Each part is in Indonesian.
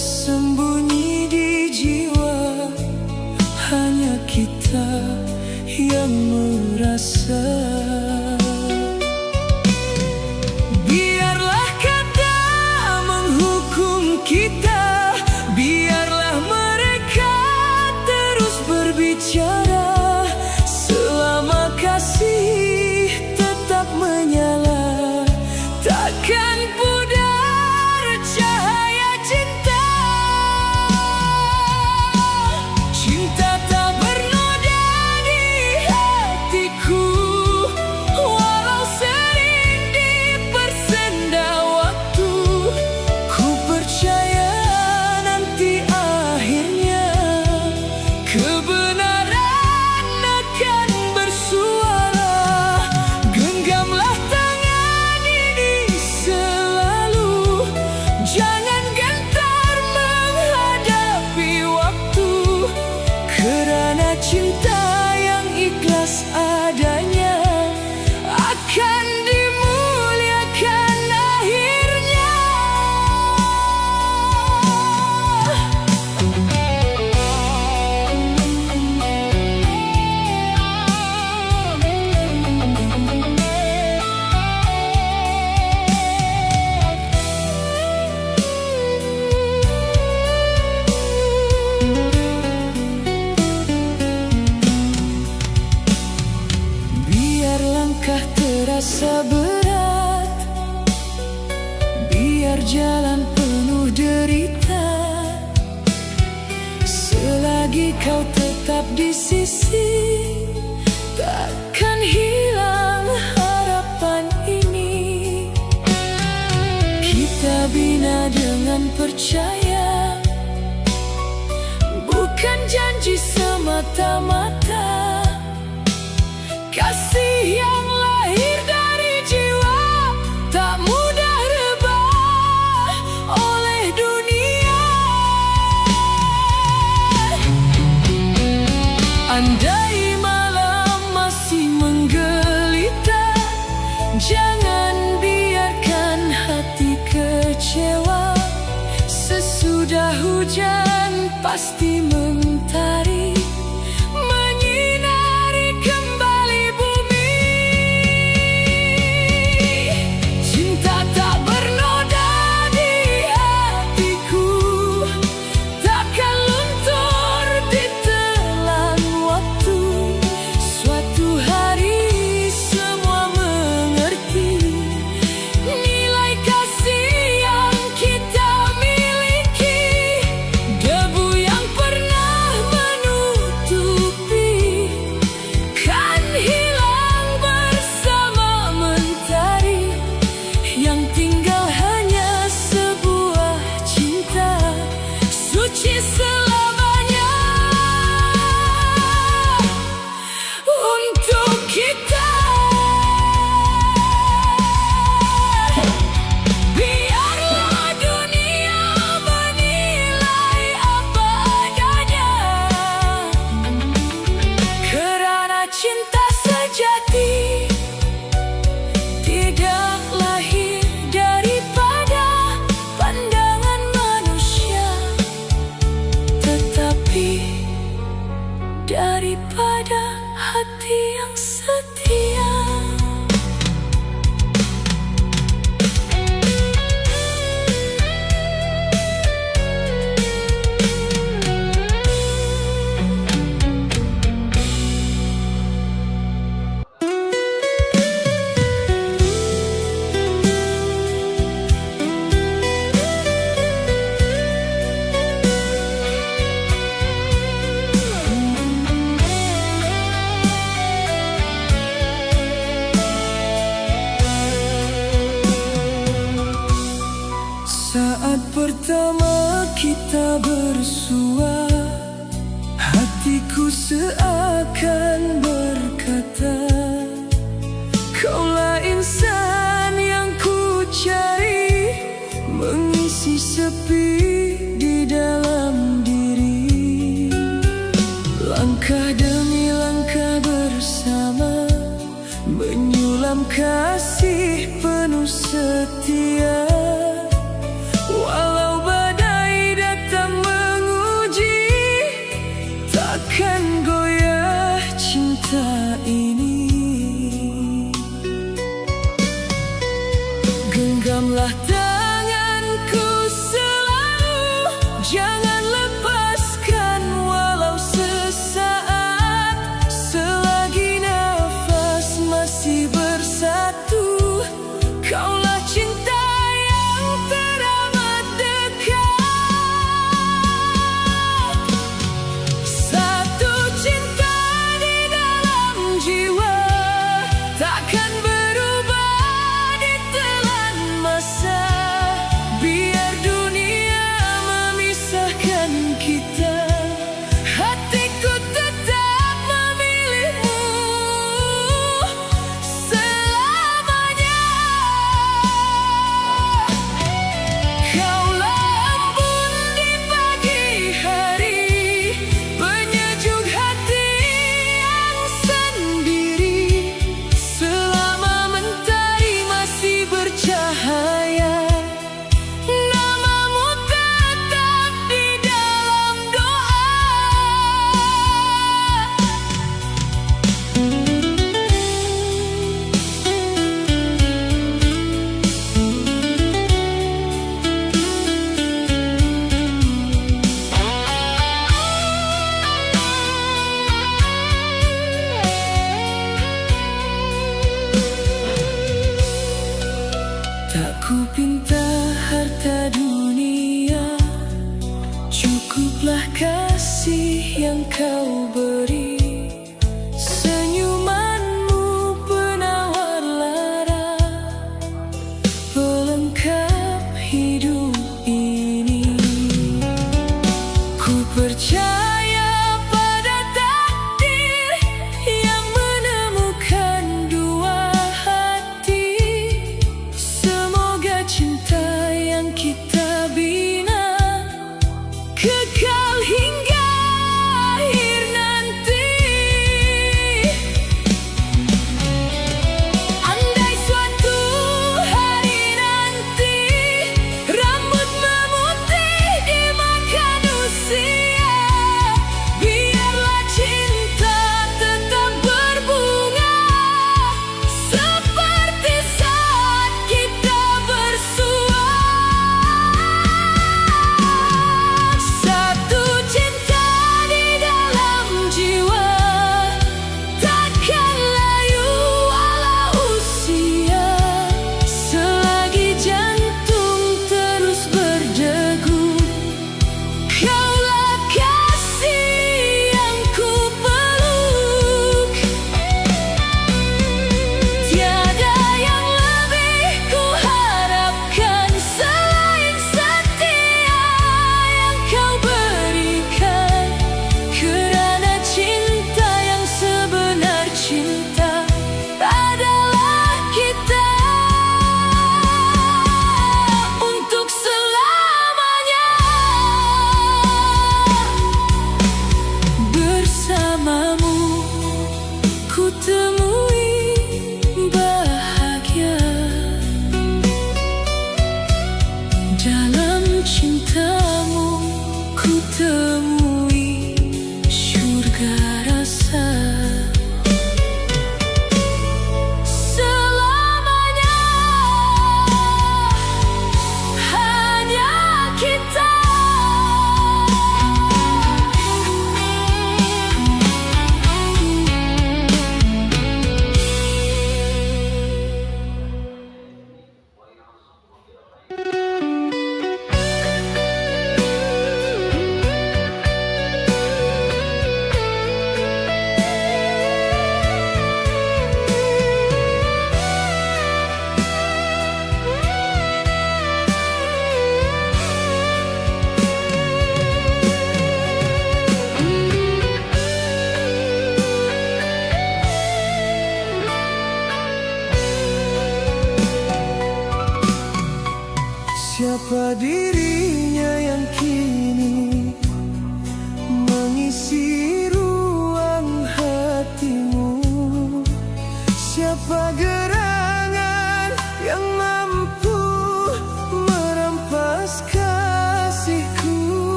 tersembunyi di jiwa, hanya kita yang merasa. Biarlah kata menghukum kita, biarlah mereka terus berbicara, selama kasih tetap menyala, takkan pudar cahaya cinta. Cinta tak bernoda di hatiku, walau sering dipersenda waktu. Ku percaya nanti akhirnya kebenaran akan bersuara. Genggamlah tangan ini selalu, jangan gentar menghadapi waktu, kerana cinta yang ikhlas adanya akan dimuliakan akhirnya. Biar langkah terasa berat, biar jalan penuh derita, selagi kau tetap di sisi, takkan hilang harapan ini. Kita bina dengan percaya, bukan janji semata-mata. Kasih yang lahir dari jiwa tak mudah rebah oleh dunia. Andai malam masih menggeliita, jangan biarkan hati kecewa. Sesudah hujan pasti mentari menyinari kembali bumi. Cinta tak bernoda di hatiku, takkan luntur ditelan waktu. Suatu hari semua mengerti nilai kasih yang kita miliki. Debu yang pernah menutupi kan hilang bersama mentari, yang tinggal hanya sebuah cinta suci selamanya untuk kita. Biarlah dunia menilai apa adanya, kerana cinta sejati tidak lahir daripada pandangan manusia, tetapi daripada hati yang setia. Saat pertama kita bersua, hatiku seakan berkata, kaulah insan yang ku cari, mengisi sepi di dalam diri. Langkah demi langkah bersama, menyulam kasih penuh setia. Walau badai datang Jangan lepaskan walau sesaat, selagi nafas masih bersatu. Kaulah cinta yang teramat dekat. Satu cinta di dalam jiwa, takkan berubah ditelan masa. Biar dunia memisahkan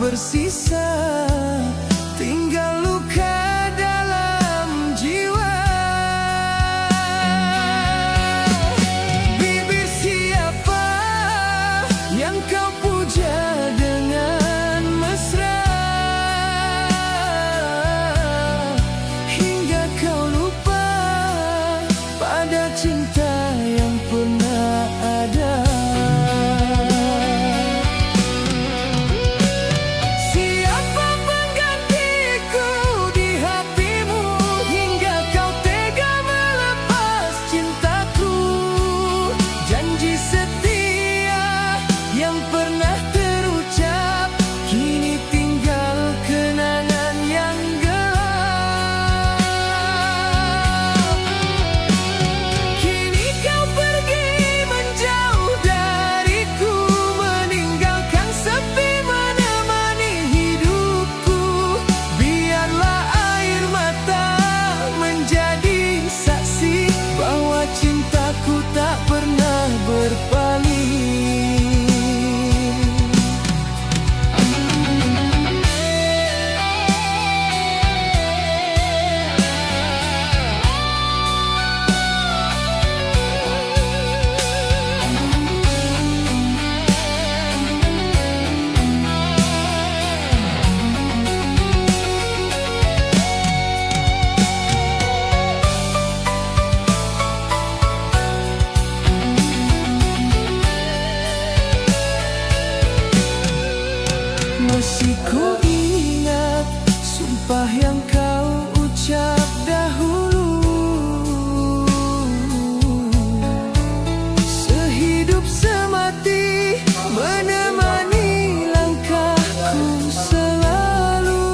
bersisa, tinggal luka dalam jiwa. Bibir siapa yang kau puja dengan mesra, hingga kau lupa pada cinta yang pernah ada. Masih ku ingat sumpah yang kau ucap dahulu, sehidup semati menemani langkahku selalu.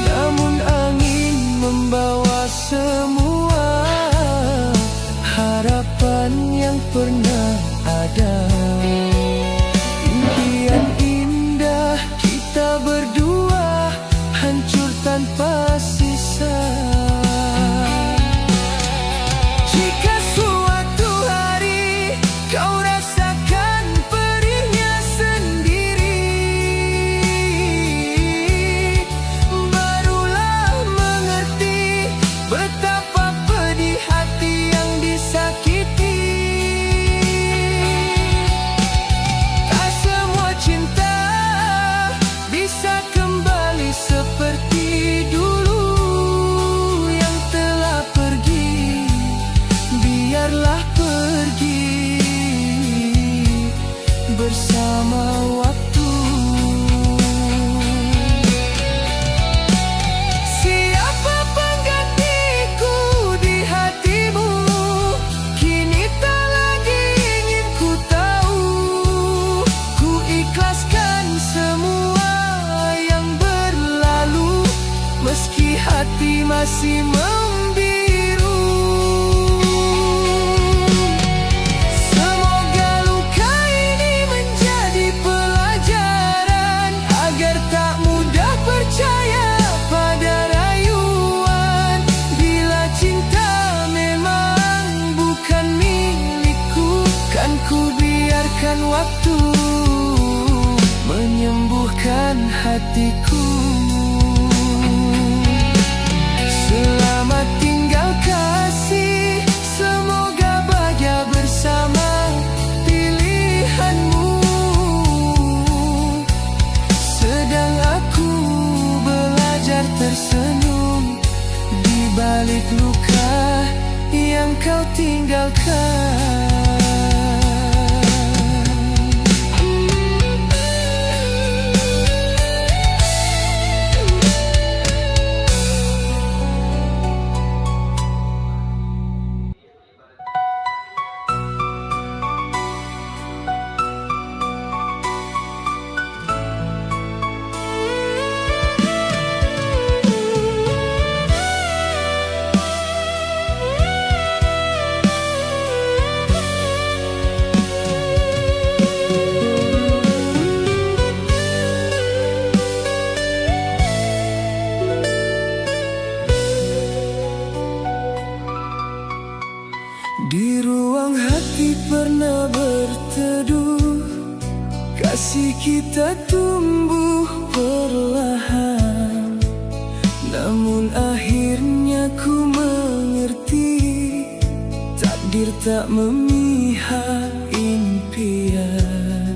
Namun angin membawa semua harapan yang pernah ada. Berdua hancur tanpa sisa. Jika suatu hari kau rasakan perihnya sendiri, barulah mengerti betapa pedih hati yang disakiti. Tak semua cinta bisa kembali seperti dulu. Yang telah pergi, biarlah pergi bersama waktu. Siapa penggantiku di hatimu? Kini tak lagi ingin ku tahu. Ku ikhlaskan semua meski hati masih membiru. Semoga luka ini menjadi pelajaran agar tak mudah percaya pada rayuan. Bila cinta memang bukan milikku, kan ku biarkan waktu menyembuhkan hatiku. Selamat tinggal kasih, semoga bahagia bersama pilihanmu. Sedang aku belajar tersenyum di balik luka yang kau tinggalkan. Kasih kita tumbuh perlahan, namun akhirnya ku mengerti takdir tak memihak impian.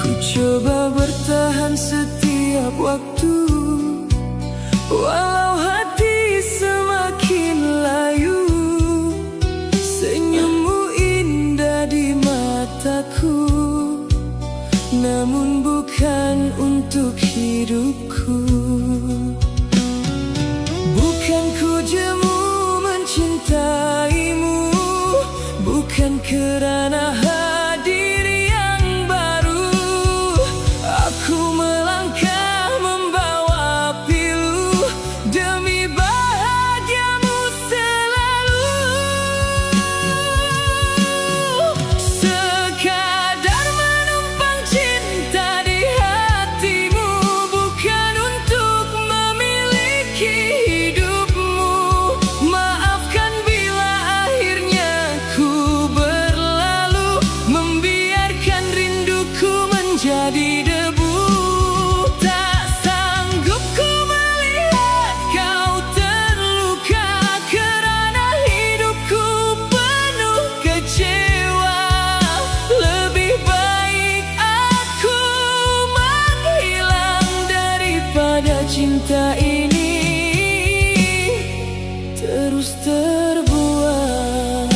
Ku coba bertahan setiap waktu, walau hati semakin layu. Senyummu indah di mataku, namun bukan untuk hidupku. Bukan ku jemu mencintaimu, bukan kerana hadir yang baru. Aku melangkah membawa pilu demi bahagiamu selalu. Sekadar menumpang cinta di hatimu, bukan untuk memiliki hidupmu. Maafkan bila akhirnya ku berlalu, membiarkan rinduku menjadi debu. Tak sanggup ku melihat kau terluka, kerana hidupku penuh kecewa. Lebih baik aku menghilang daripada cinta ini terus terbuang.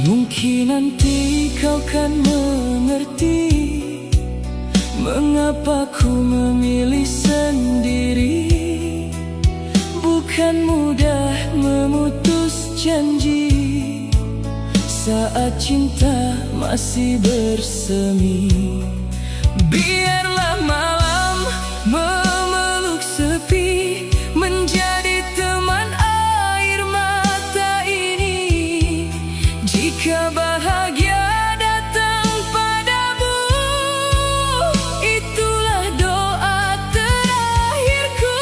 Mungkin nanti kau kan mengerti mengapa ku memilih sendiri. Bukan mudah memutus janji saat cinta masih bersemi. Biarlah malam memeluk sepi, menjadi teman air mata ini. Jika bahagia datang padamu, itulah doa terakhirku.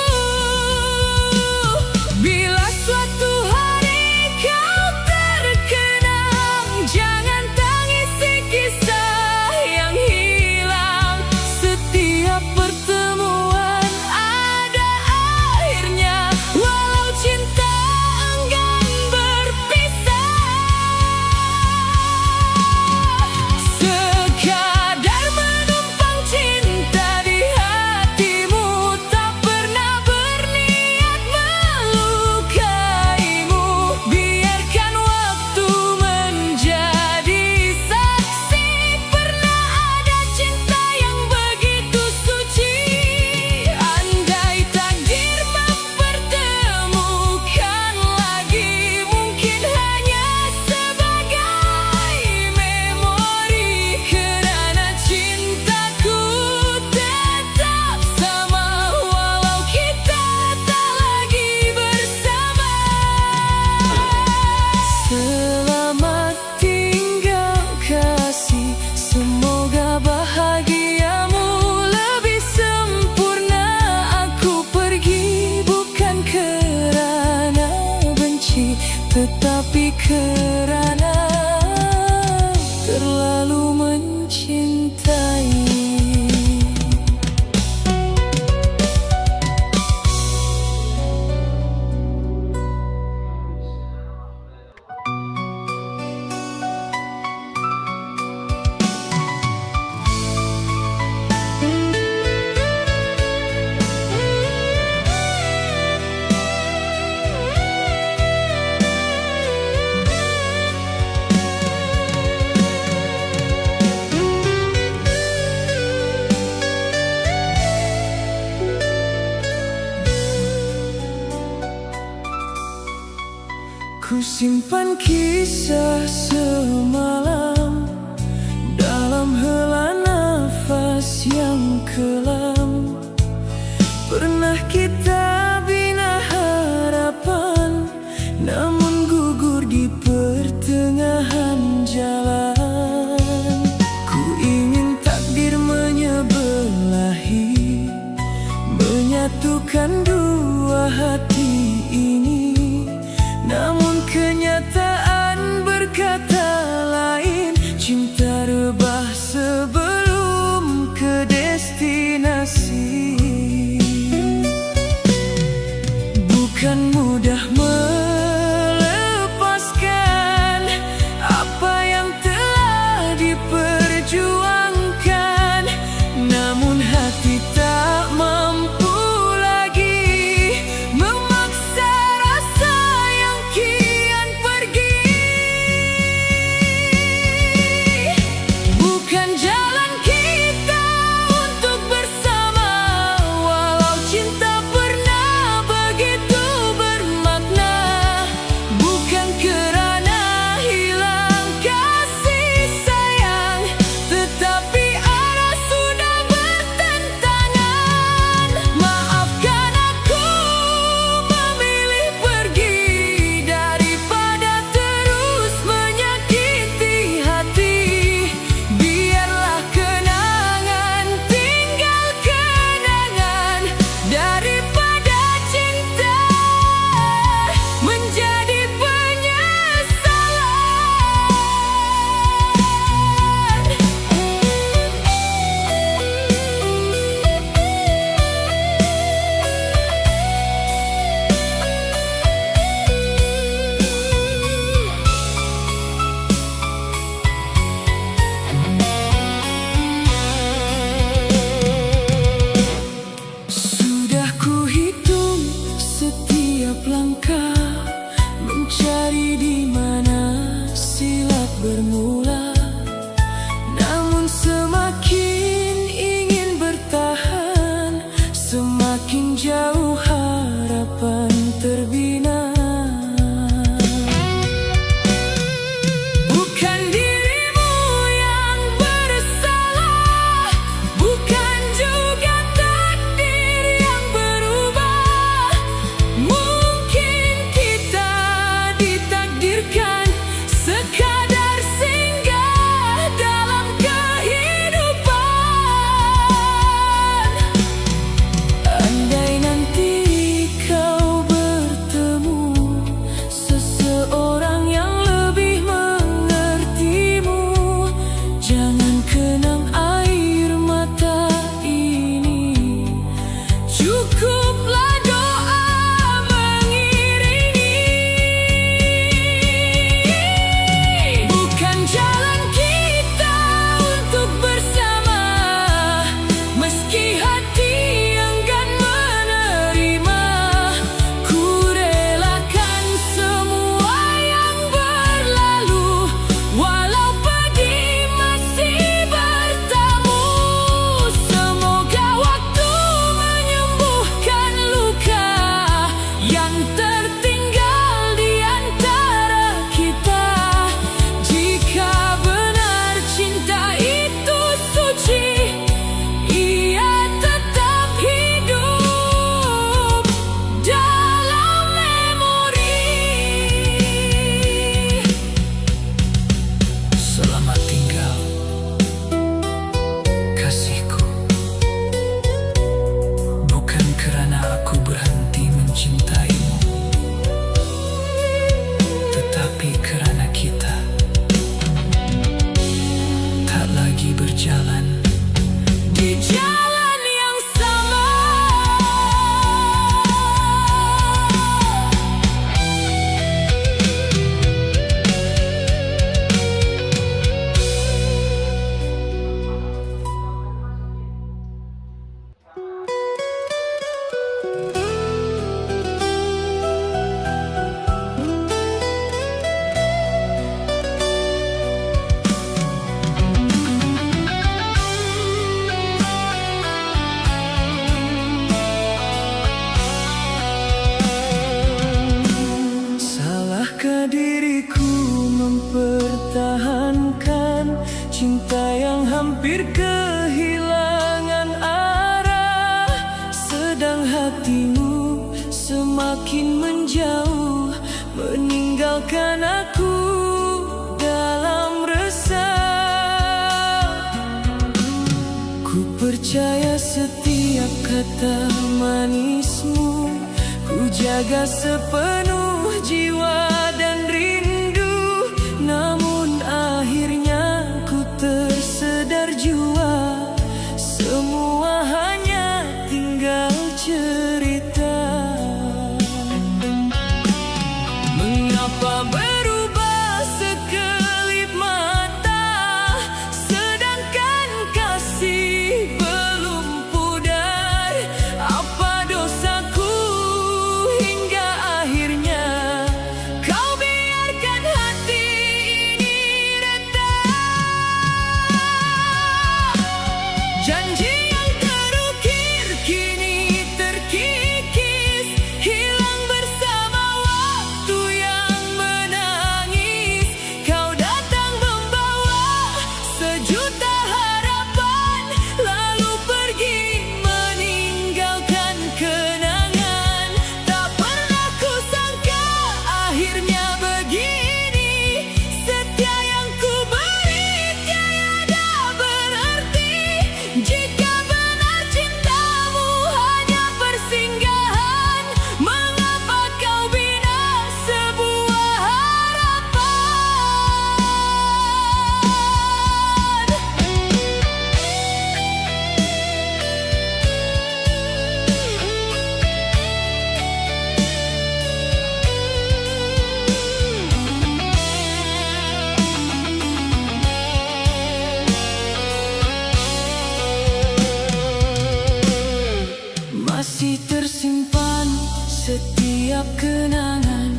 Bila suatu hari kau terkenang, jangan tangisi kisah yang hilang. Setiap pertemuan ada akhirnya, walau cinta enggan berpisah. Sekadar menumpang cinta di hatimu, tak pernah berniat melukaimu. Biarkan waktu menjadi saksi, pernah ada cinta yang begitu suci. Andai takdir mempertemukan lagi, mungkin hanya sebagai memori. Kerana cintaku tetap sama, walau kita tak lagi bersama. Selamat tinggal kasih, semoga bahagiamu lebih sempurna. Aku pergi bukan kerana benci, tetapi kerana terlalu mencintai. Ku simpan kisah semalam dalam hela nafas yang kelam. Pernah kita bina harapan, namun gugur di pertengahan jalan. Ku ingin takdir menyebelahi, menyatukan dua hati ini, namun kenyataan berkata lain. Cinta rebah sebelum ke destinasi. Bukan mudah melepaskan apa yang telah diperjuangkan, namun hati tak mampu lagi memaksa rasa yang kian pergi. Bukan jalan kita untuk bersama, walau cinta pernah begitu bermakna. Bukan kerana hilang kasih sayang, tetapi arah sudah bertentangan. Maafkan aku memilih pergi daripada terus menyakiti hati. Biarlah kenangan tinggal kenangan, daripada cinta menjadi sudah ku hitung setiap langkah, mencari di mana silat bermula, namun semakin ingin bertahan, semakin jauh harapan terbina. Bukan dirimu yang bersalah, bukan juga takdir yang berubah. Mungkin kita ditakdirkan sekadar singgah dalam kehidupan. Andai nanti kau bertemu seseorang yang lebih mengertimu, jangan kenang air mata ini. Cukuplah doa mengiringi. Bukan jalan kita untuk bersama, meski hati enggan menerima. Ku relakan semua yang berlalu, walau pedih masih bertemu. Semoga waktu menyembuhkan luka yang tertinggal di antara kita. Jika benar cinta itu suci, ia tetap hidup dalam memori. Selamat tinggal, kasihku. Bukan kerana aku berhenti mencintaimu, tetapi kerana kita tak lagi berjalan di jalan yang sama. Salahkah diriku mempertahankan cinta yang hampir kehilangan arah, sedang hatimu semakin menjauh. tinggalkan aku dalam resah. Ku percaya setiap kata manismu, ku jaga sepenuh jiwa dan rindu. Namun akhirnya ku tersedar jua, semua hanya tinggal cerita. Mengapa berubah sekelip mata, sedangkan kasih belum pudar? Apa dosaku hingga akhirnya kau biarkan hati ini retak? Janji yang terukir kini terkikis, hilang bersama waktu yang menangis. Kau datang membawa sejuta harapan, lalu pergi meninggalkan kenangan. Tak pernah ku sangka akhirnya begini, setia yang ku beri tiada berarti. Jika benar cintamu hanya persinggahan, mengapa kau bina sebuah harapan? Masih tersimpan setiap kenangan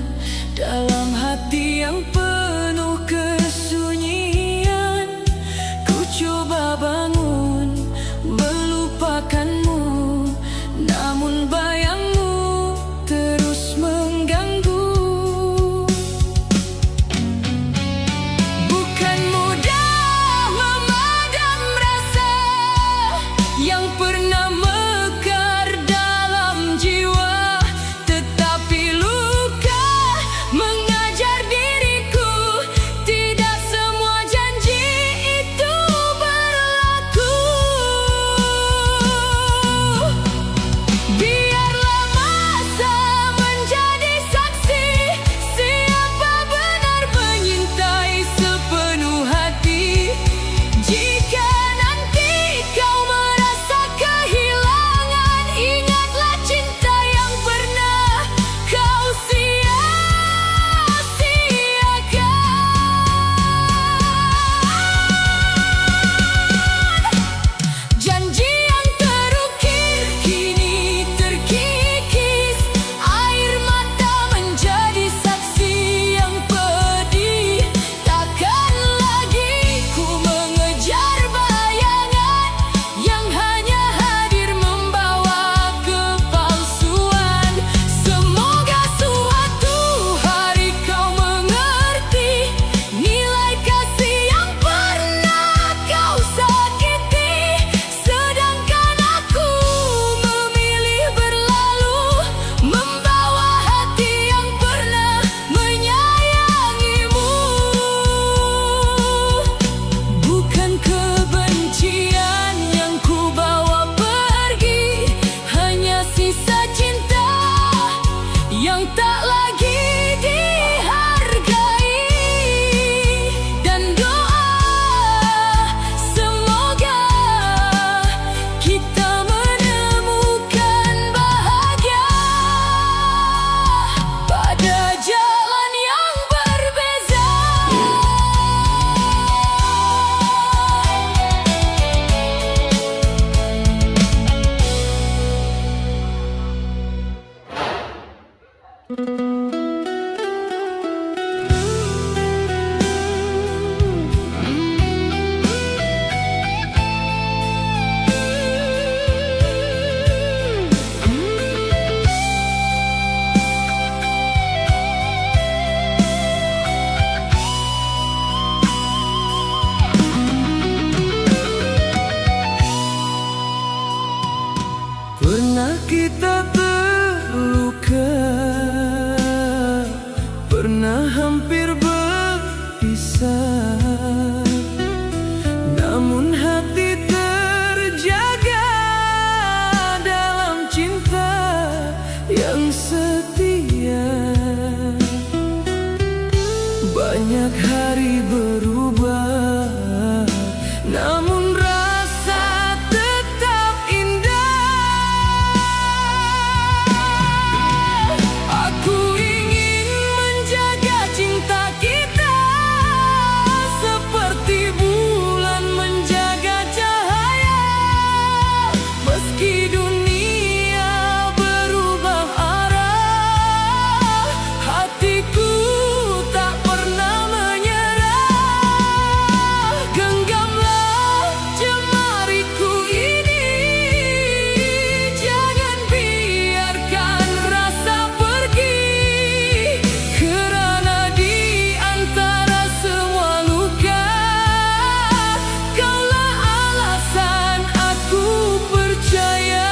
dalam hati yang penuh kesunyian. Ku coba bangun melupakanmu, namun bayangmu terus mengganggu. Bukan mudah memadam rasa yang pernah mekar dalam jiwa, tetapi luka mengajar diriku, tidak semua janji itu berlaku. Biarlah masa menjadi saksi, siapa benar menyintai sepenuh hati. Jika nanti kau merasa kehilangan, ingatlah cinta yang pernah kau sia-siakan. Janji yang terukir kini terkikis, air mata menjadi saksi yang pedih. Takkan lagi ku mengejar bayangan yang hanya hadir membawa kepalsuan. Semoga suatu hari kau mengerti nilai kasih yang pernah kau sakiti, sedangkan aku memilih berlalu membawa hati yang pernah menyayangimu. Bukan kebencian yang ku bawa pergi, hanya sisa cinta yang tak lagi dihargai. Dan doa semoga kita menemukan bahagia pada jalan yang berbeza. Pernah kita terluka, pernah hampir bisa, namun hati terjaga dalam cinta yang setia. Banyak hari berubah, namun rasa tetap indah. Aku ingin menjaga cinta kita seperti bulan menjaga cahaya. Meski dunia berubah arah, hatiku tak pernah menyerah. Genggamlah jemariku ini, jangan biarkan rasa pergi. Kerana di antara semua luka, kaulah alasan aku percaya.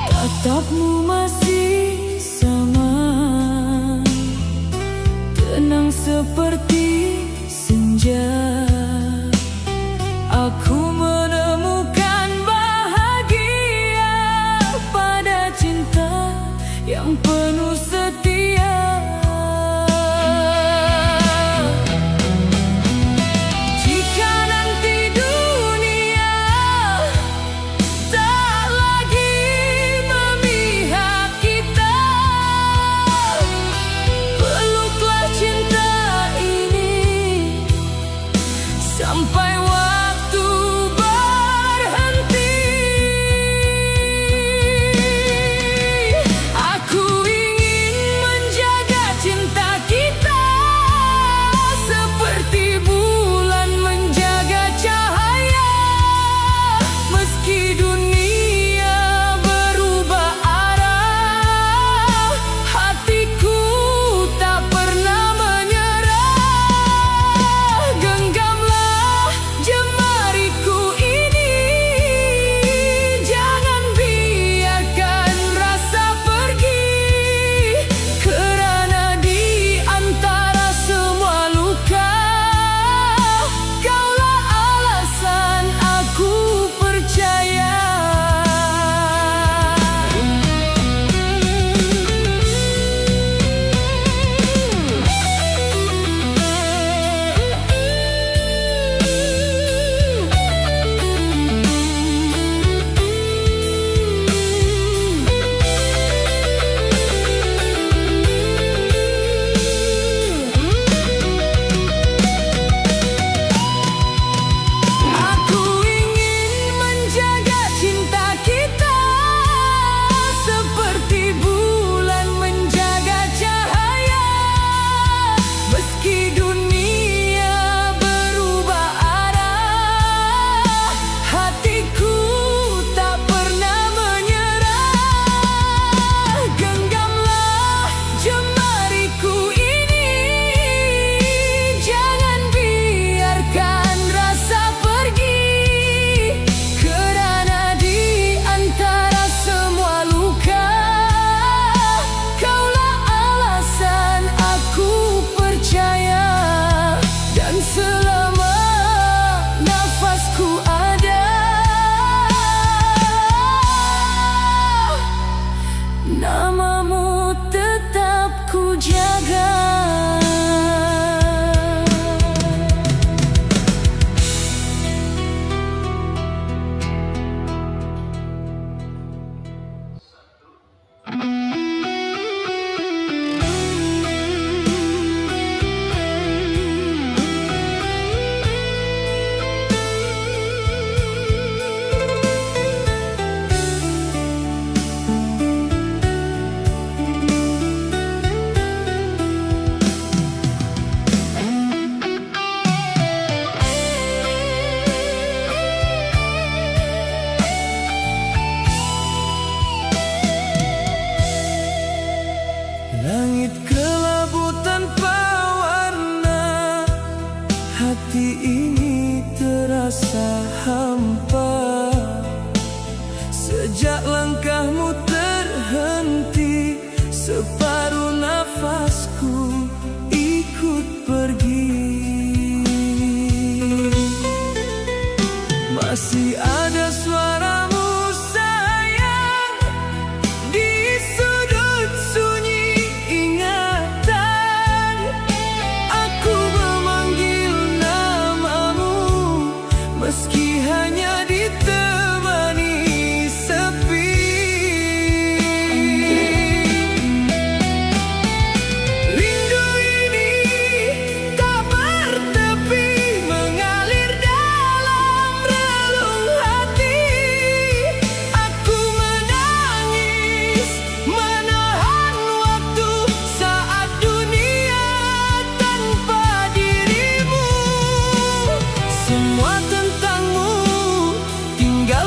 Tatapmu masih sama, tenang seperti senja. Aku menemukan bahagia pada cinta yang penuh setia. Jika nanti dunia tak lagi memihak terasa hampa sejak langkahmu terhenti. Separuh nafasku ikut pergi. Masih ada suaramu sayang di sudut sunyi ingatan. Aku memanggil namamu meski hanya ditemani sepi. Rindu ini tak bertepi, mengalir dalam relung hati. Aku menangis, menahan waktu saat dunia tanpa dirimu. Semua tentangmu tinggal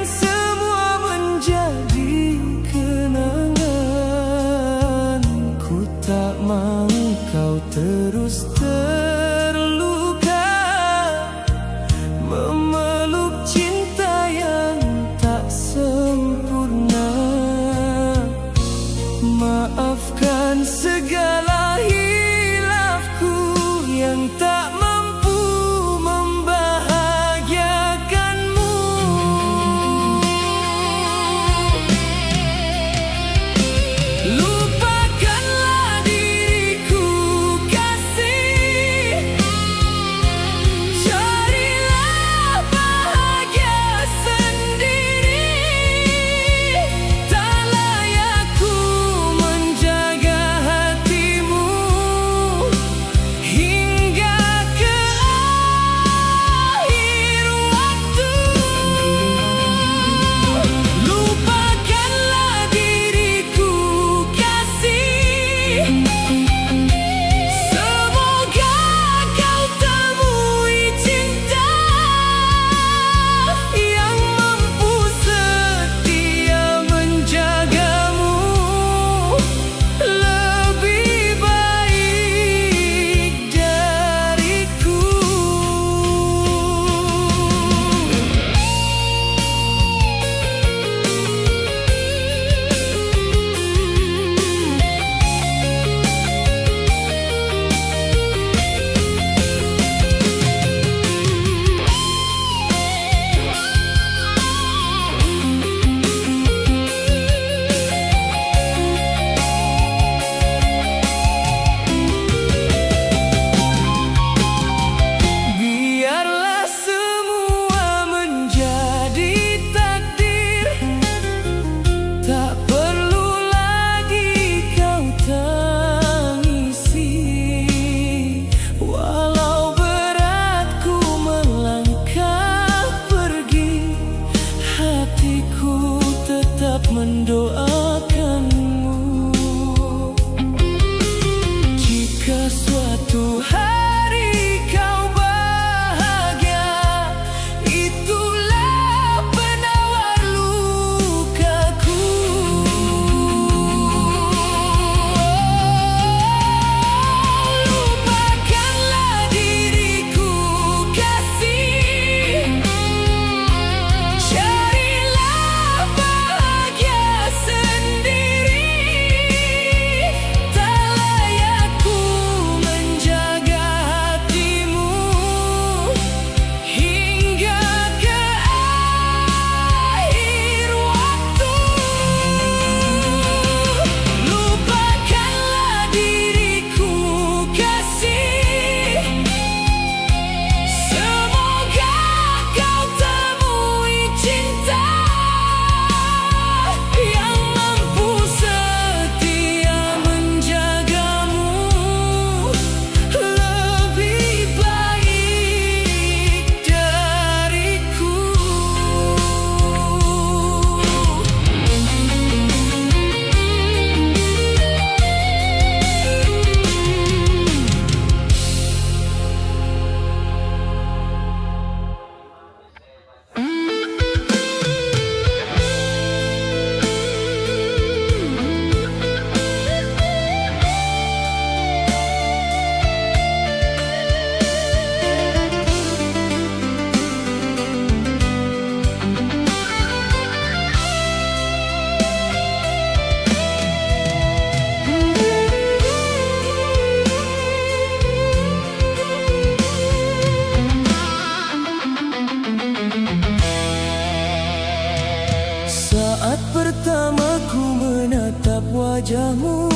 semua menjadi kenangan. Ku tak mau kau terus terluka, memeluk cinta yang tak sempurna. Maafkan segala hilafku yang tak mampu membahagiakanmu. Lupakanlah diriku kasih, carilah bahagia sendiri. Tak layak ku menjaga hatimu hingga ke akhir waktu. Lupakanlah diriku kasih, semoga kau temui cinta yang mampu setia menjagamu lebih baik dariku. Biarlah semua menjadi takdir, tak perlu lagi kau tangisi. Walau berat ku melangkah pergi, hatiku tetap mendoakanmu. Jika suatu hari kau bahagia, itulah penawar lukaku. Lupakanlah diriku kasih, carilah bahagia sendiri. Tak layak ku menjaga hatimu hingga ke akhir waktu. Lupakanlah diriku kasih, semoga kau temui cinta yang mampu setia menjagamu lebih baik dariku. Saat pertama ku menatap wajahmu,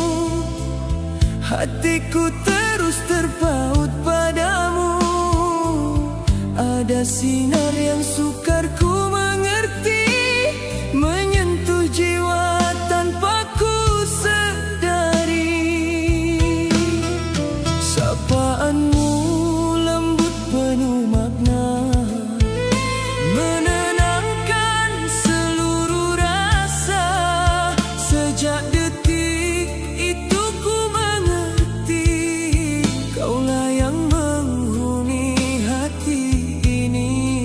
hatiku terus terpaut padamu. Ada sinar yang sukar ku mengerti, menyentuh jiwa tanpa ku sadari. Sapaanmu lembut penuh makna, menenangkan seluruh rasa. Sejak detik itu ku mengerti, kaulah yang menghuni hati ini.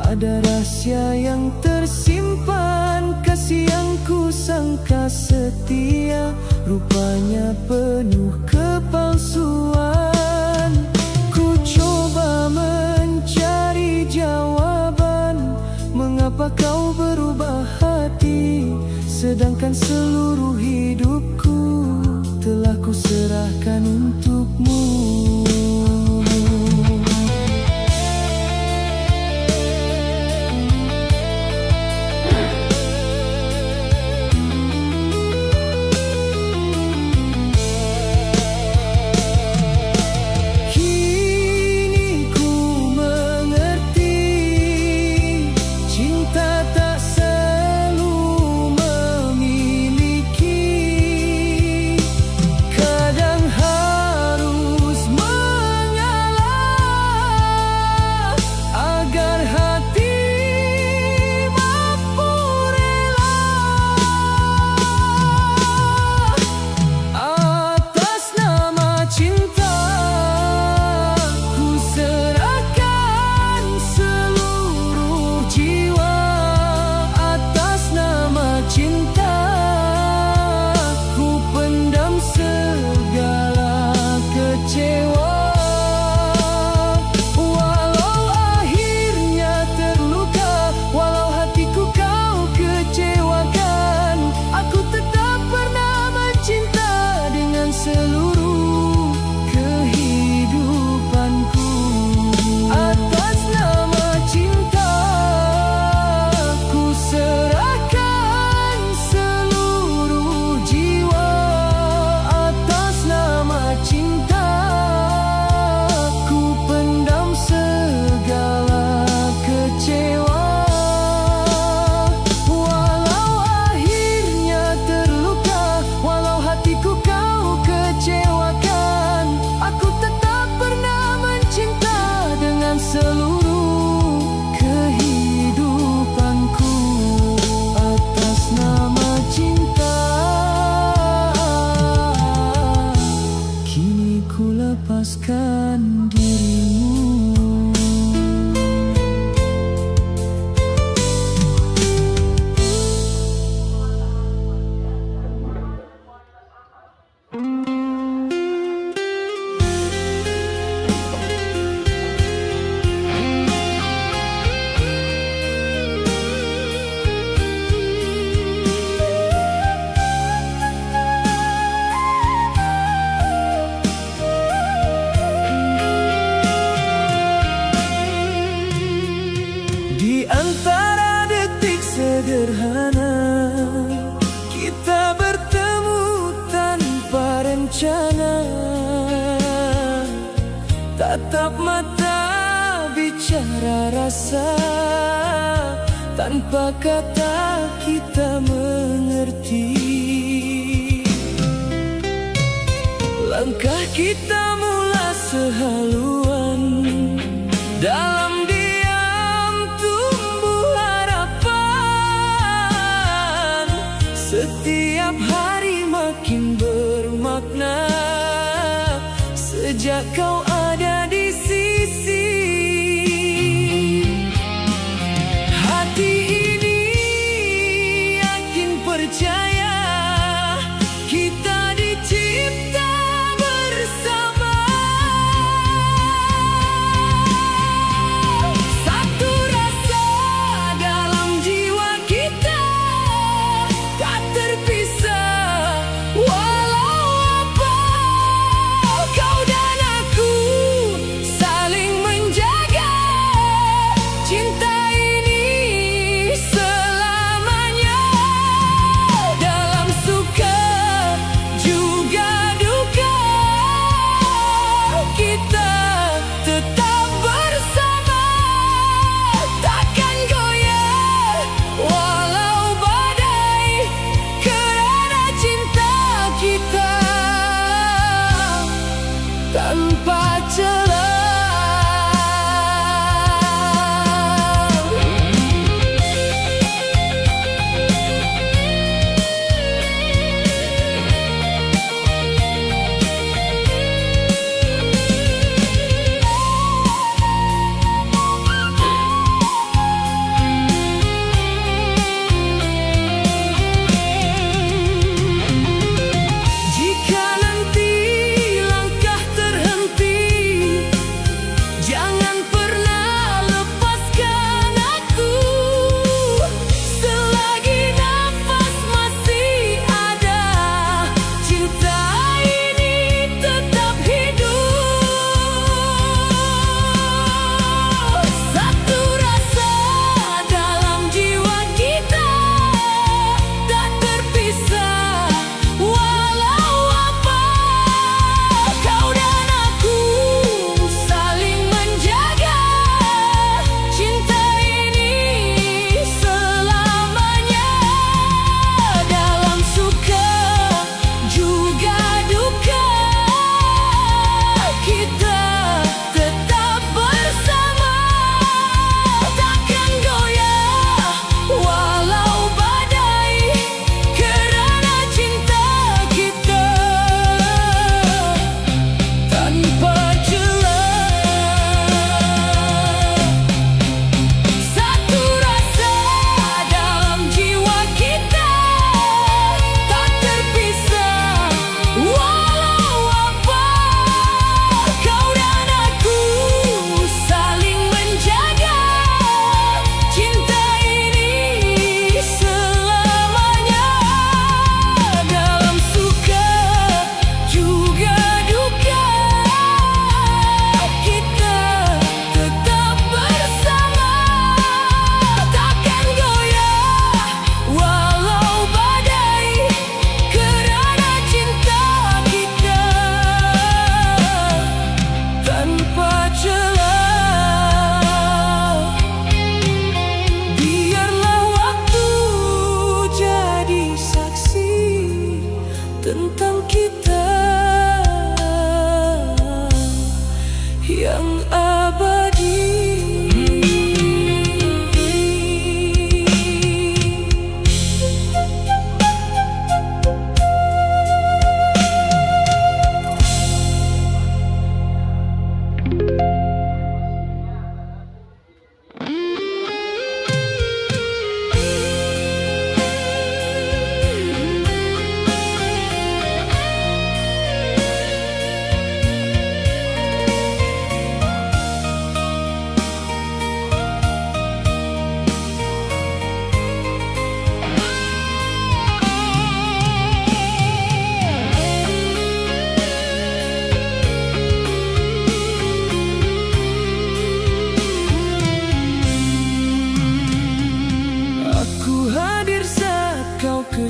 Ada rahasia yang tersimpan, kasih yang ku sangka setia, rupanya penuh kepalsuan. Ku coba mencari jawaban, mengapa kau berubah hati, sedangkan seluruh hidupku telah ku serahkan untukmu. Lepaskan dirimu. Di antara detik sederhana, kita bertemu tanpa rencana. Tatap mata, bicara rasa, tanpa kata kita mengerti. Langkah kita mula sehaluan, dalam setiap hari makin bermakna sejak kau ada di sisi. Hati ini yakin percaya kita dicipta bersama.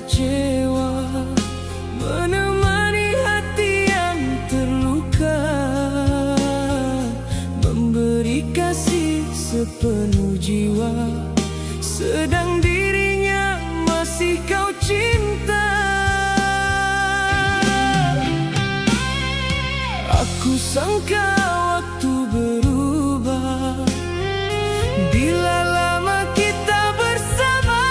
kecewa, menemani hati yang terluka, memberi kasih sepenuh jiwa, sedang dirinya masih kau cinta. Aku sangka waktu berubah bila lama kita bersama,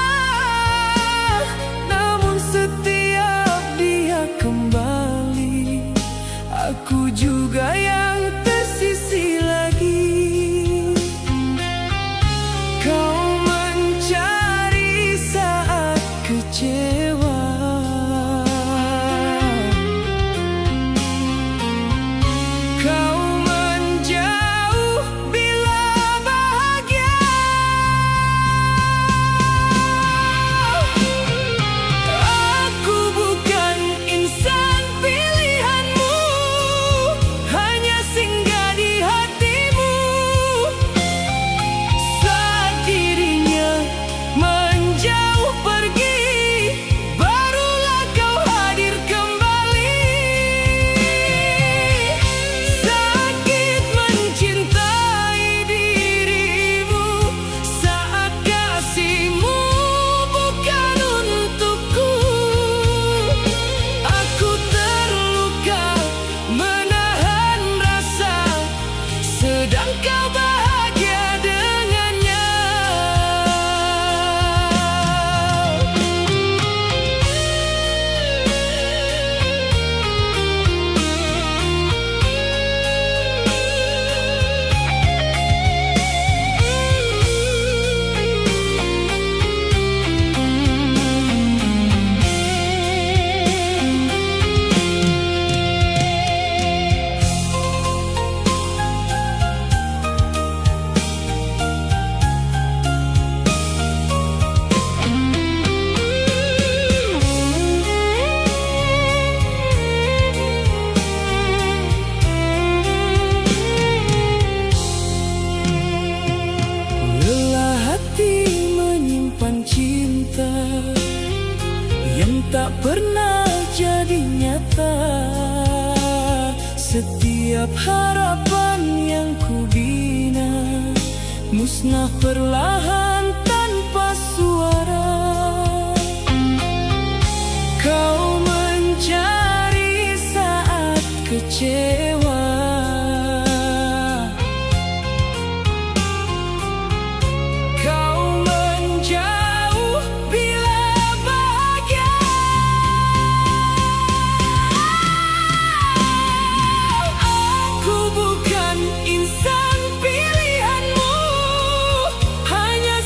namun setiap dia kembali, aku juga yang tersisih lagi. Kau mencari saat kecewa, kau menjauh bila bahagia. Aku bukan insan pilihanmu, hanya singgah di hatimu. Saat dirinya menjauh pergi, barulah kau hadir kembali. Sakit mencintai dirimu saat kasihmu bukan untukku. Aku terluka menahan rasa, sedang kau bahagia dengannya. Lelah hati menyimpan cinta yang tak pernah jadi nyata. Setiap harapan yang kubina musnah perlahan tanpa suara. Kau mencari saat kecewa, kau menjauh bila bahagia. Aku bukan insan pilihanmu, hanya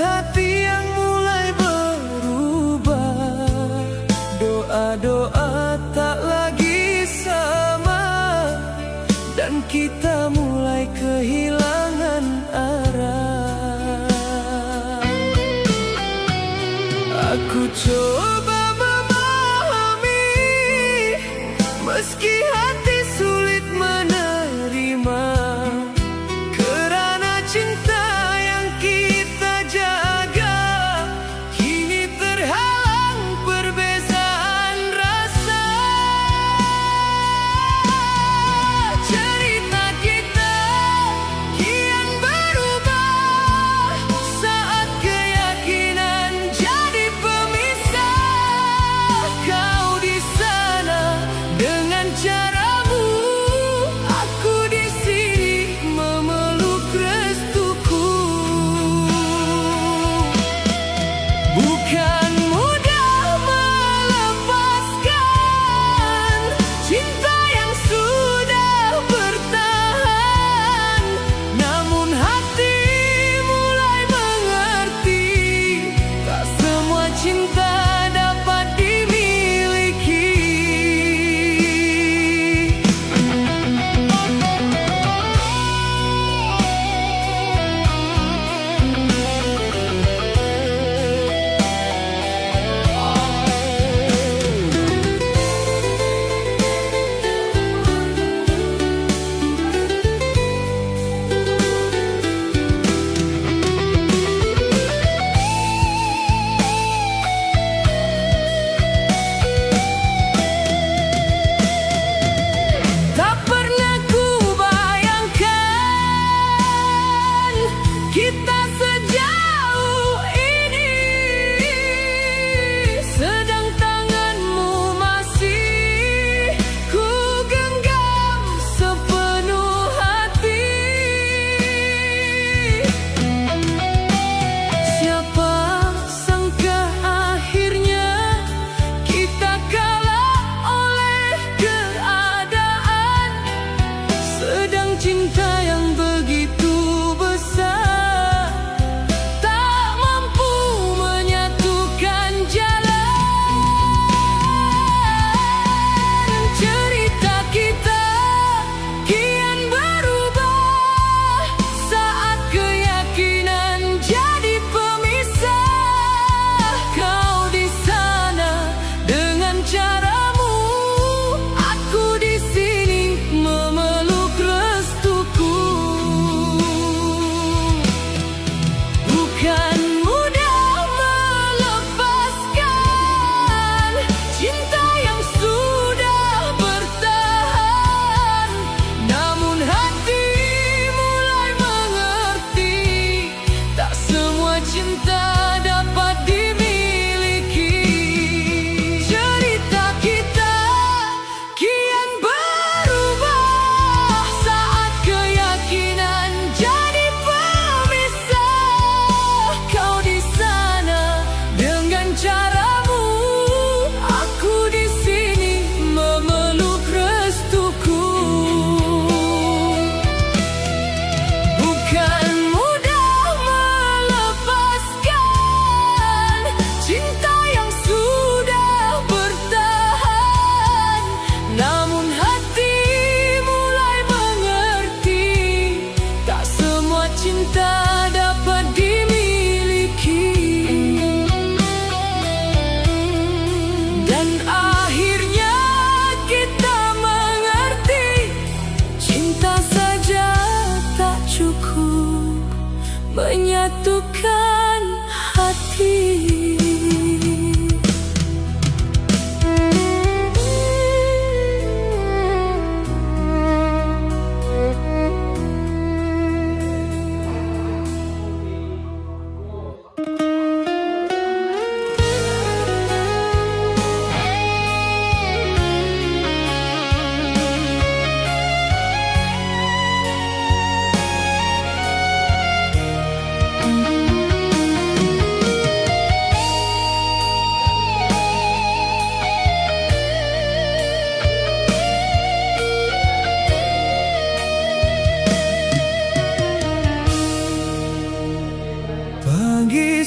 hati yang mulai berubah. Doa-doa tak lagi sama, dan kita mulai kehilangan arah. Aku coba memahami, meski hati sulit menerima, kerana cinta yang kita jaga kini terhalang perbezaan rasa. Cerita kita kian berubah saat keyakinan jadi pemisah. Kau di sana dengan cara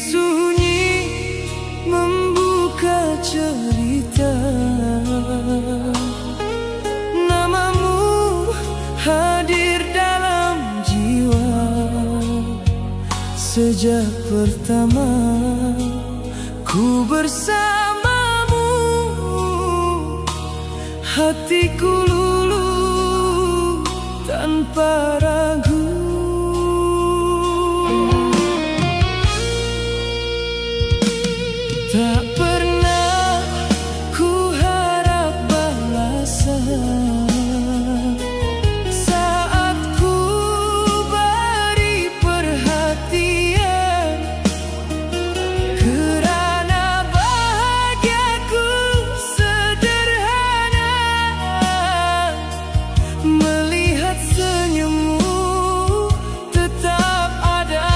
sunyi membuka cerita. Namamu hadir dalam jiwa sejak pertama ku bersamamu. Hatiku luluh tanpa ragu. Tak pernah ku harap balasan saat ku beri perhatian, kerana bahagiaku sederhana melihat senyummu tetap ada.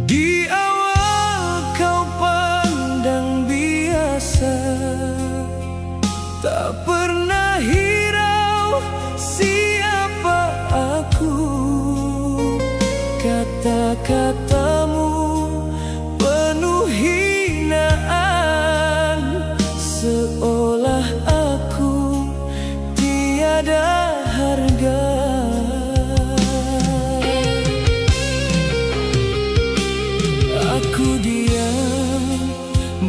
Di awal kau pandang biasa, tak pernah hirau siapa aku. Kata-katamu penuh hinaan, seolah aku tiada harga. Aku diam,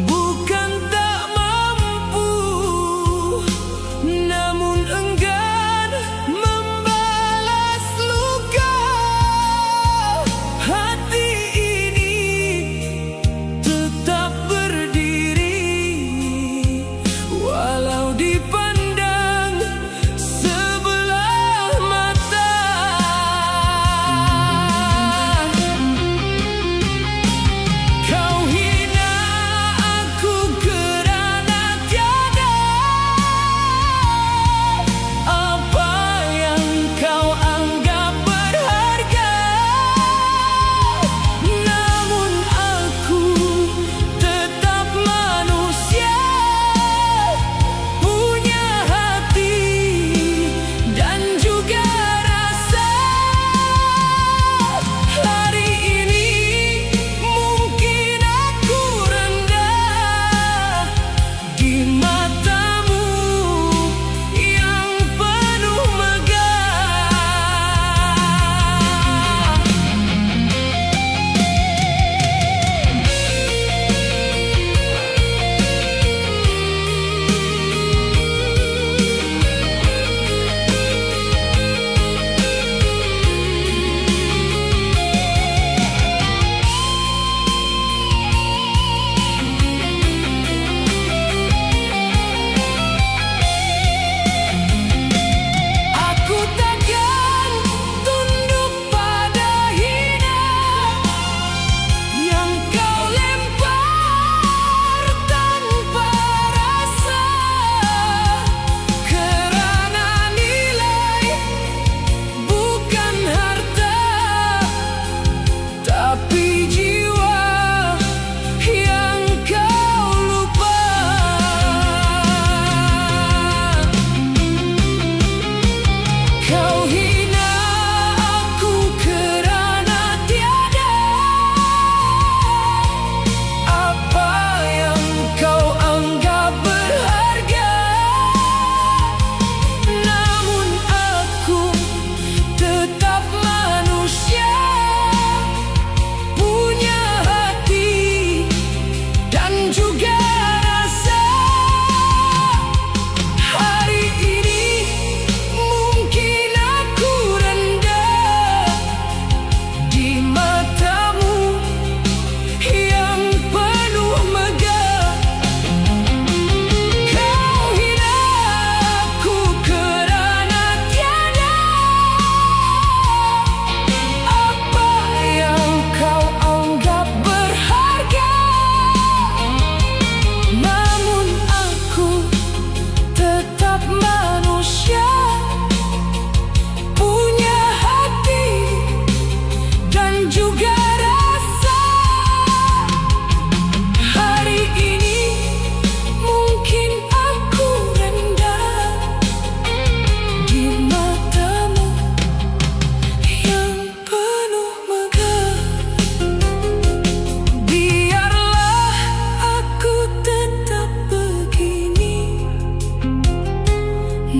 bukan tak mampu, namun enggan membalas luka. Hati ini tetap berdiri, walau dipandang sebelah mata. Kau hina aku kerana tiada apa yang kau anggap berharga. Namun aku tetap manusia, punya hati dan juga rasa. Hari ini mungkin aku rendah di matamu yang penuh megah. Aku takkan tunduk pada hina yang kau lempar tanpa rasa. Kerana nilai bukan harta, tapi jiwa yang kau lupa. Kau hina aku kerana tiada apa yang kau anggap berharga. Namun aku tetap manusia, punya hati dan juga rasa. Hari ini mungkin aku rendah di matamu yang penuh megah. Kau hina aku kerana tiada apa yang kau anggap berharga. Namun aku tetap manusia, punya hati dan juga rasa. Hari ini mungkin aku rendah di matamu yang penuh megah. Biarlah aku tetap begini,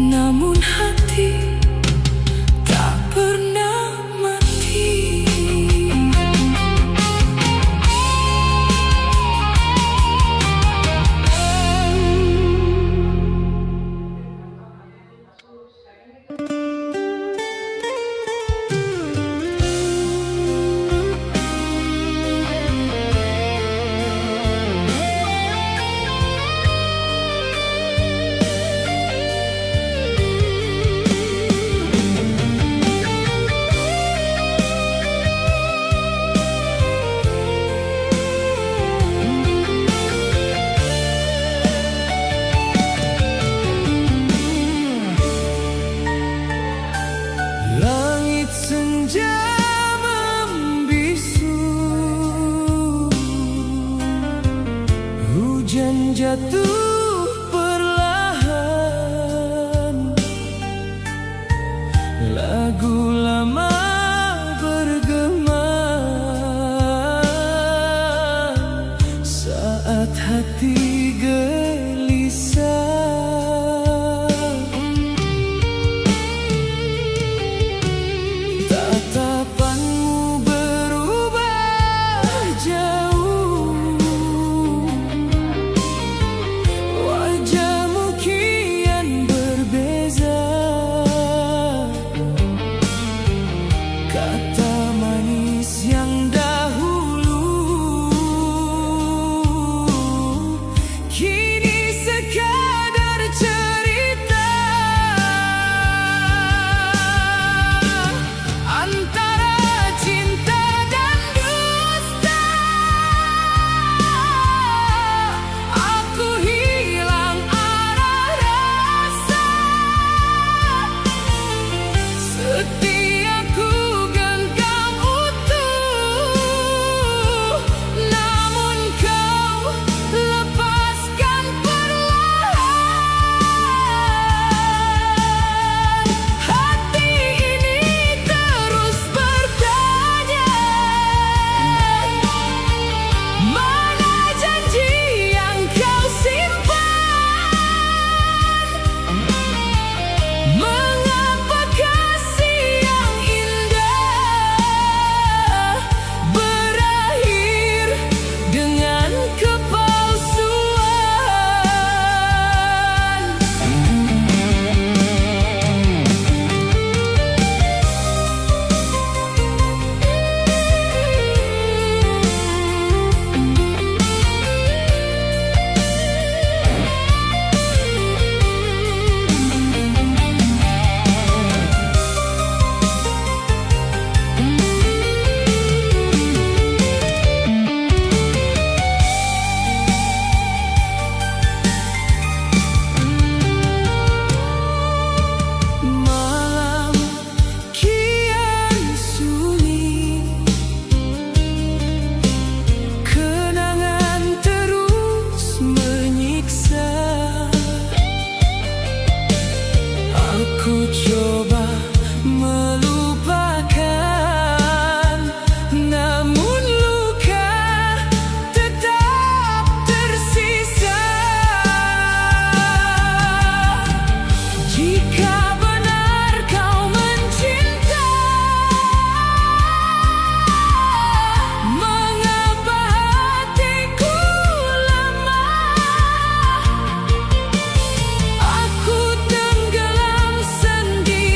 namun hati tak pernah mati. senja membisu, hujan jatuh perlahan, lagu lama bergema saat hati gelisah. Tatapanmu berubah jauh, wajahmu kian berbeza. Kata manis yang dahulu kini sekadar cerita. Antara cinta dan dusta, aku hilang arah rasa. Setiaku genggam utuh, namun kau lepaskan perlahan. Hati ini terus bertanya, mana janji yang kau simpan? Mengapa kasih yang indah berakhir dengan kepalsuan? Malam kian sulit, kenangan terus menyiksa. Aku coba melupakan, namun luka tetap tersisa. Jika benar kau mencinta, mengapa hatiku lemah? Aku tenggelam sendiri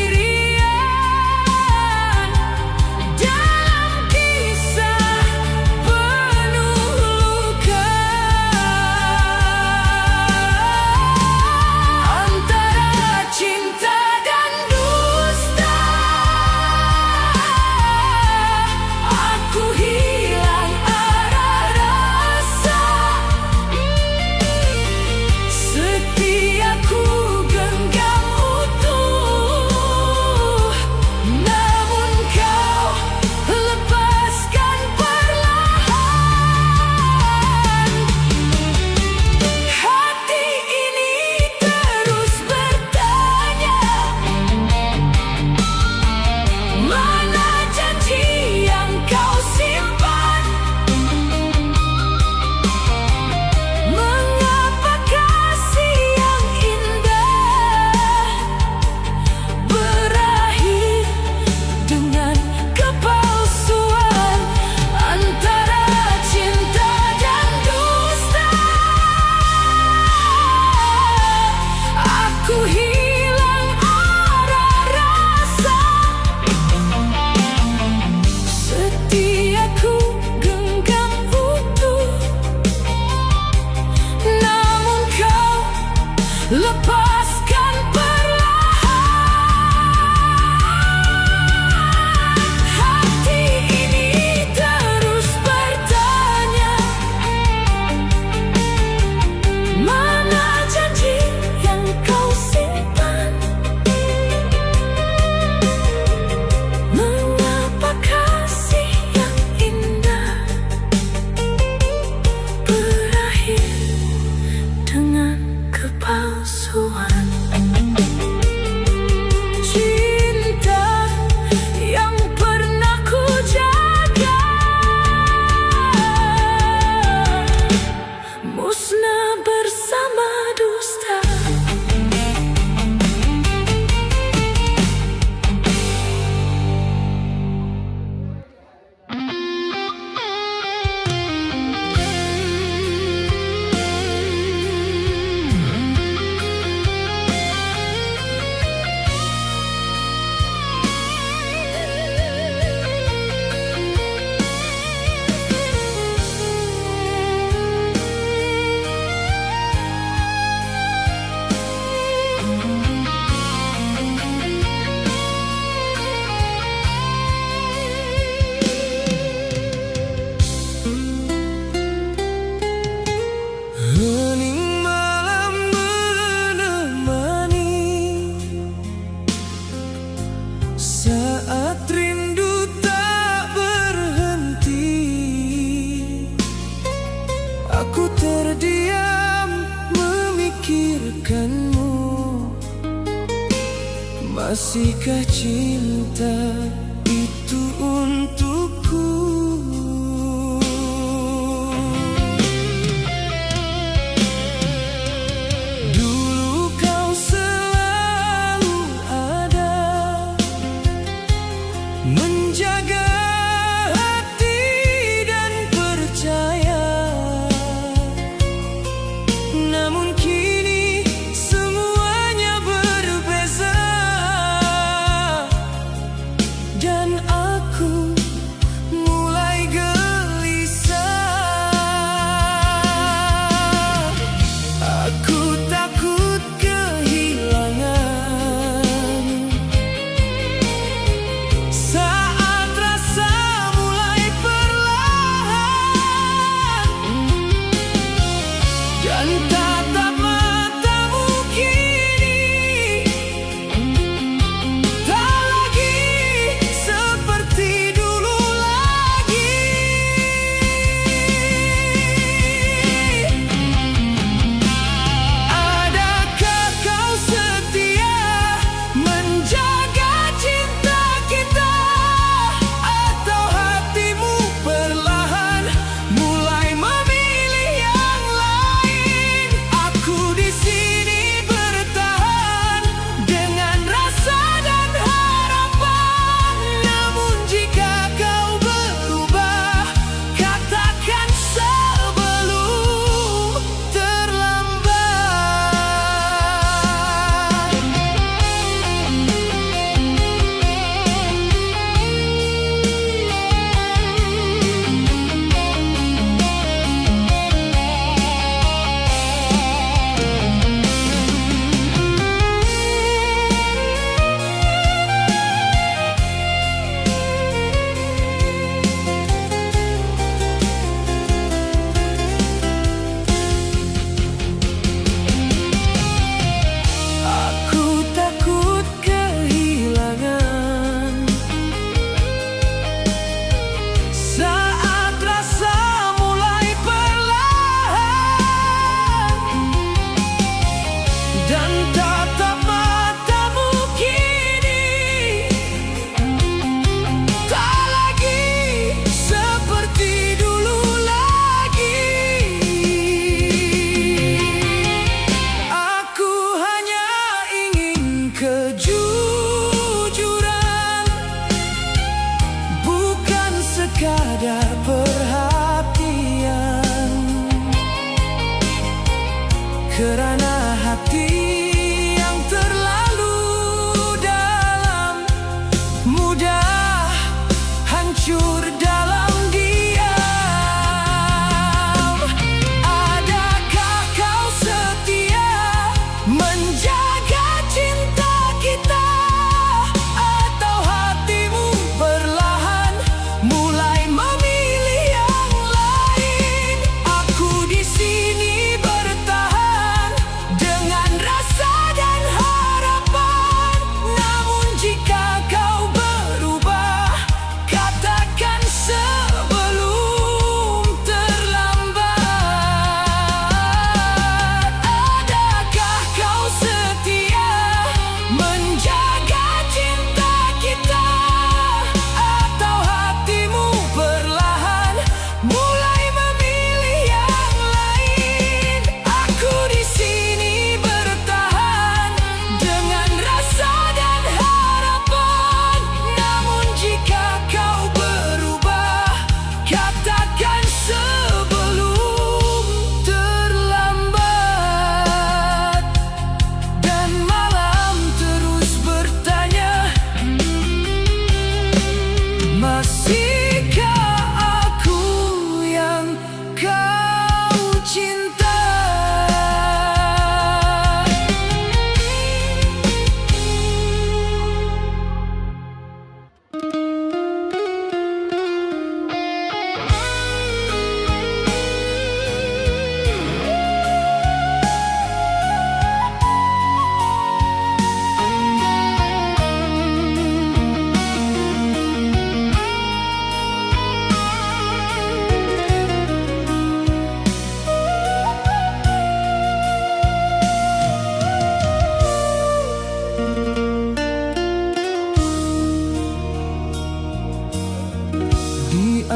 Masihkah cinta itu untukku? Dulu kau selalu ada menjaga hati dan percaya. Namun kini semuanya berbeza, dan aku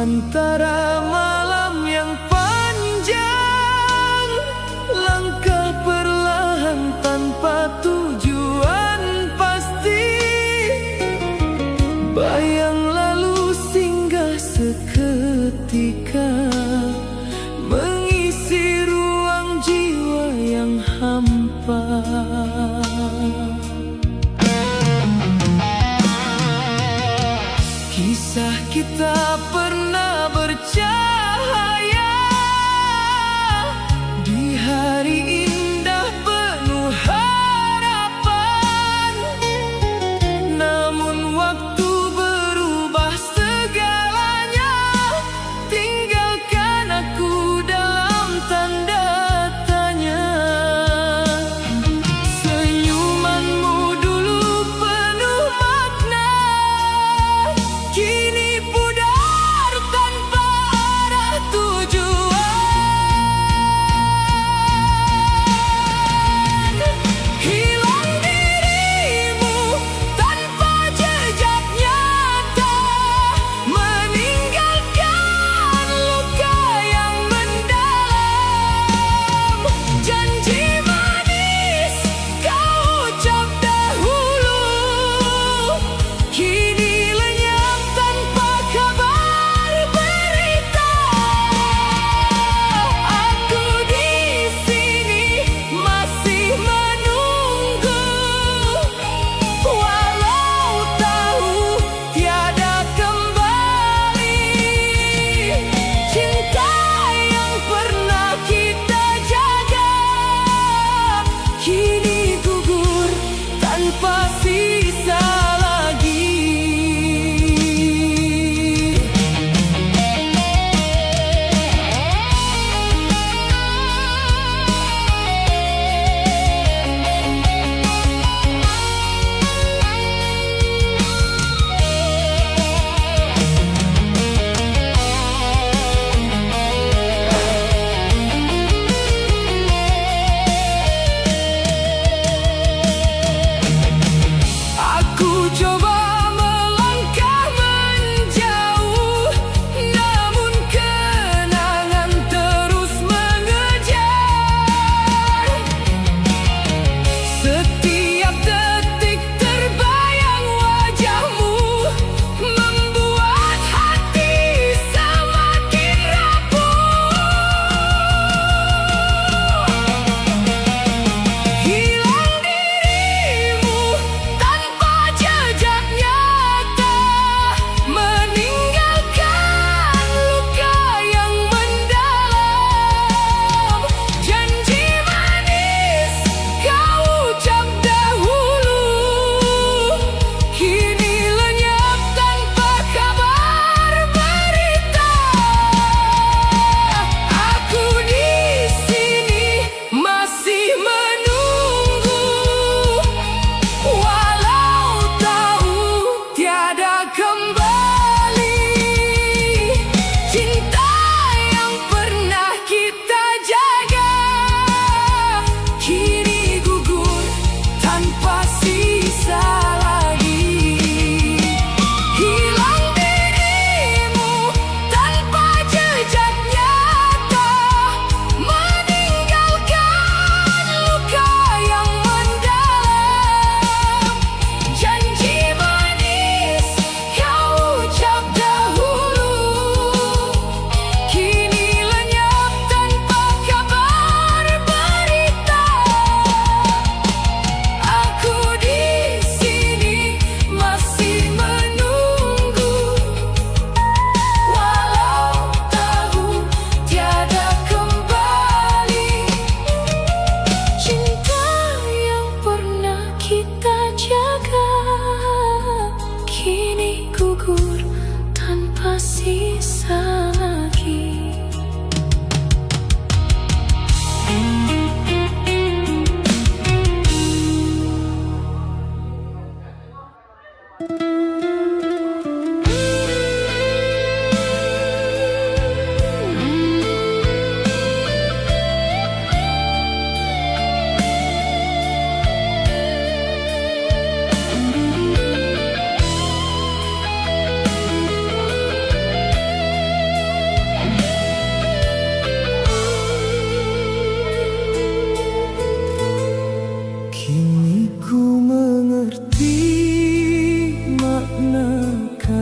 Antara malam yang panjang, langkah perlahan tanpa tujuan pasti, bayang lalu singgah seketika, mengisi ruang jiwa yang hampa. Kisah kita pernah bercahaya di hari indah penuh harapan. Namun waktu berubah segalanya, tinggalkan aku dalam tanda tanya. Senyumanmu dulu penuh makna, kini pudar tanpa arah.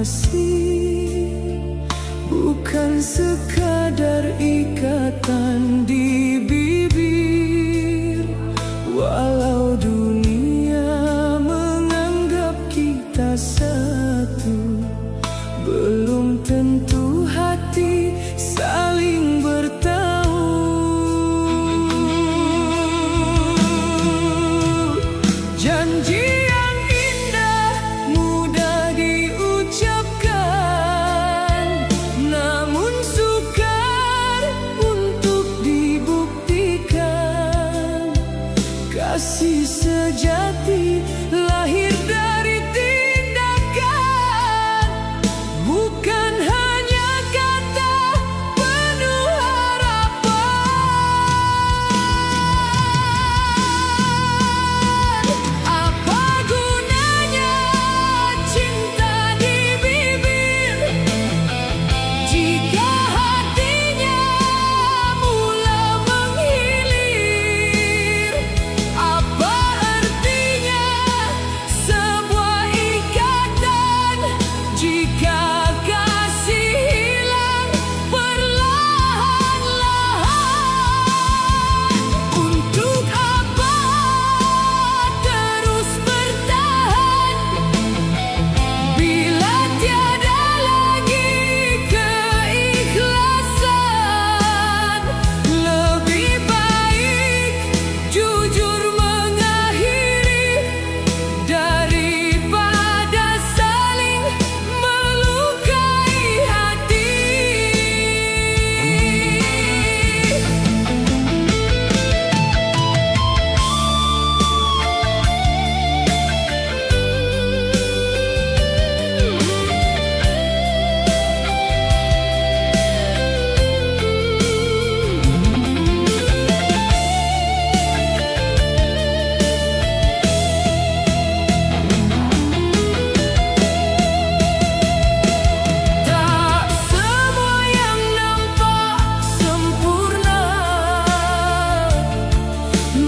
kasih bukan sekadar ikatan di bibir. Walau dunia menganggap kita satu, belum tentu hati saling bertahu. Janji yang indah mudah diucapkan, namun sukar untuk dibuktikan. Kasih sejati lahir dari tindakan, bukan hanya kata penuh harapan. Apa gunanya cinta di bibir jika hatinya mula menghilir? Apa artinya sebuah ikatan jika kasih hilang perlahan-lahan? Untuk apa terus bertahan bila tiada lagi keikhlasan? Lebih baik jujur mengakhiri daripada saling melukai hati. Tak semua yang nampak sempurna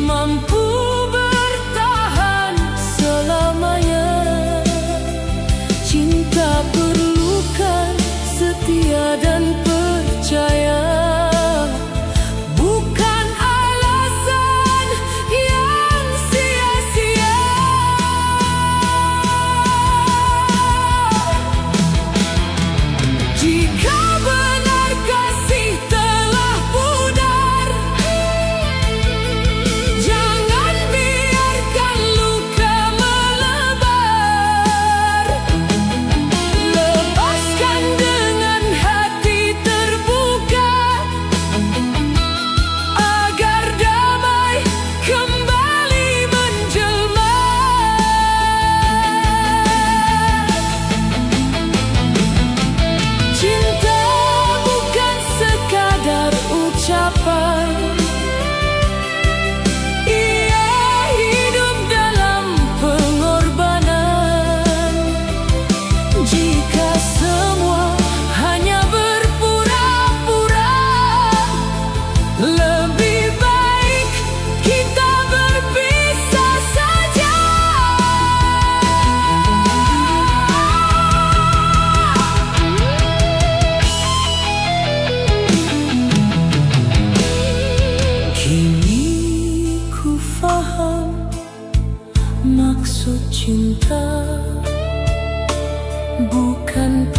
mampu bertahan selamanya. Cinta perlukan setia dan percaya, bukan alasan yang sia-sia. Jika benar kasih telah pudar, jangan biarkan luka melebar. Lepaskan dengan hati terbuka agar damai kembali menjelma. Cinta bukan sekadar ucapan, ia hidup dalam pengorbanan. Jika semua hanya berpura-pura, lebih baik kita berpisah saja. Kini ku faham maksud cinta bukan